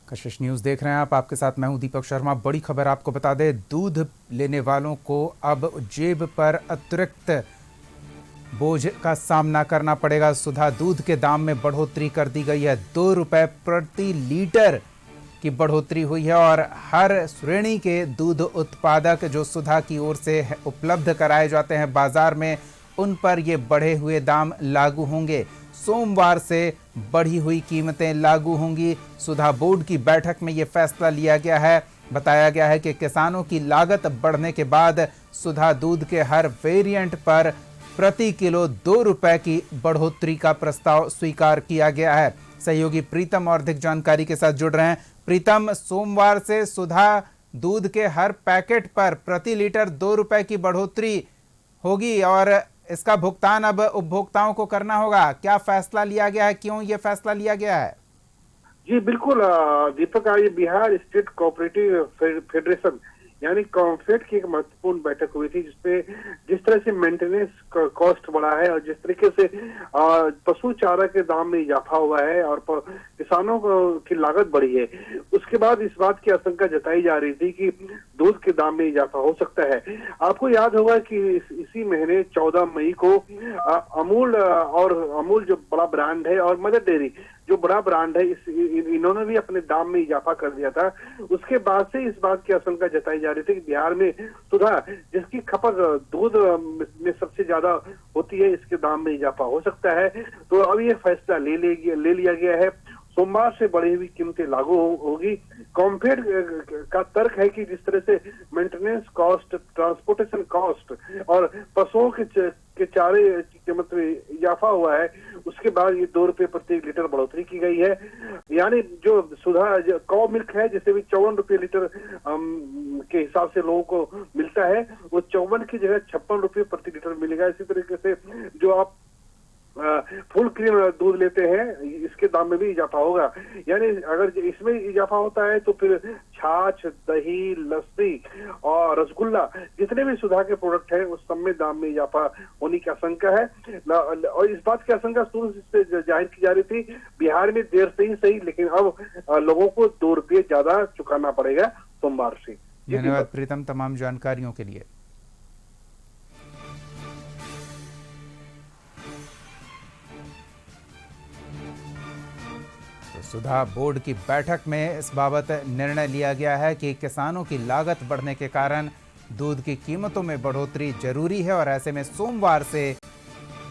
कशिश news देख रहे हैं आप। आपके साथ मैं हूं दीपक शर्मा। बड़ी खबर आपको बता दें, दूध लेने वालों को अब जेब पर अतिरिक्त बोझ का सामना करना पड़ेगा। सुधा दूध के दाम में बढ़ोतरी कर दी गई है। 2 रुपए प्रति लीटर की बढ़ोतरी हुई है और हर श्रेणी के दूध उत्पादक जो सुधा की ओर से उपलब्ध कराए जाते हैं बाजार में, उन पर ये बढ़े हुए दाम लागू होंगे। सोमवार से बढ़ी हुई कीमतें लागू होंगी। सुधा बोर्ड की बैठक में ये फैसला लिया गया है। बताया गया है कि किसानों की लागत बढ़ने के बाद सुधा दूध के हर वेरिएंट पर प्रति किलो 2 रुपए की बढ़ोतरी का प्रस्ताव स्वीकार किया गया है। सहयोगी प्रीतम और अधिक जानकारी के साथ जुड़ रहे हैं। प्रीतम, सोमवार से सुधा दूध के हर पैकेट पर प्रति लीटर 2 रुपए की बढ़ोतरी होगी और इसका भुगतान अब उपभोक्ताओं को करना होगा। क्या फैसला लिया गया है, क्यों ये फैसला लिया गया है? जी बिल्कुल दीपक, आज बिहार स्टेट कोऑपरेटिव फेडरेशन यानी कॉम्फेड की एक महत्वपूर्ण बैठक हुई थी, जिसपे जिस तरह से मेंटेनेंस कॉस्ट बढ़ा है और जिस तरीके से पशु चारा के दाम में इजाफा हुआ है और किसानों की लागत बढ़ी है, उसके बाद इस बात की आशंका जताई जा रही थी कि दूध के दाम में इजाफा हो सकता है। आपको याद होगा कि इसी महीने 14 मई को अमूल जो बड़ा ब्रांड है और मदर डेयरी जो बड़ा ब्रांड है, इन्होंने भी अपने दाम में इजाफा कर दिया था। उसके बाद से इस बात की आशंका जताई जा रही थी कि बिहार में सुधा, जिसकी खपत दूध में सबसे ज्यादा होती है, इसके दाम में इजाफा हो सकता है। तो अब ये फैसला ले लिया गया है। सोमवार से बढ़ी हुई कीमतें लागू होगी। कॉम्फेड का तर्क है कि जिस तरह से मेंटेनेंस कॉस्ट, ट्रांसपोर्टेशन कॉस्ट और पशुओं के चारे की कीमत में इजाफा हुआ है, उसके बाद ये 2 रुपए प्रति लीटर बढ़ोतरी की गई है। यानी जो सुधा कौ मिल्क है, जिसे भी 54 रुपए लीटर के हिसाब से लोगों को मिलता है, वो 54 की जगह 56 रुपए प्रति लीटर मिलेगा। इसी तरीके से जो आप फुल क्रीम दूध लेते हैं, इसके दाम में भी इजाफा होगा। यानी अगर इसमें इजाफा होता है तो फिर छाछ, दही, लस्सी और रसगुल्ला, जितने भी सुधा के प्रोडक्ट हैं, उस सब में दाम में इजाफा होने की आशंका है। और इस बात की आशंका शुरू से जाहिर की जा रही थी, बिहार में देर से ही सही, लेकिन अब लोगों को 2 रुपये ज्यादा चुकाना पड़ेगा सोमवार से। धन्यवाद प्रीतम तमाम जानकारियों के लिए। सुधा बोर्ड की बैठक में इस बाबत निर्णय लिया गया है कि किसानों की लागत बढ़ने के कारण दूध की कीमतों में बढ़ोतरी जरूरी है और ऐसे में सोमवार से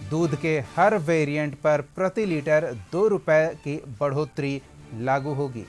दूध के हर वेरिएंट पर प्रति लीटर 2 रुपए की बढ़ोतरी लागू होगी।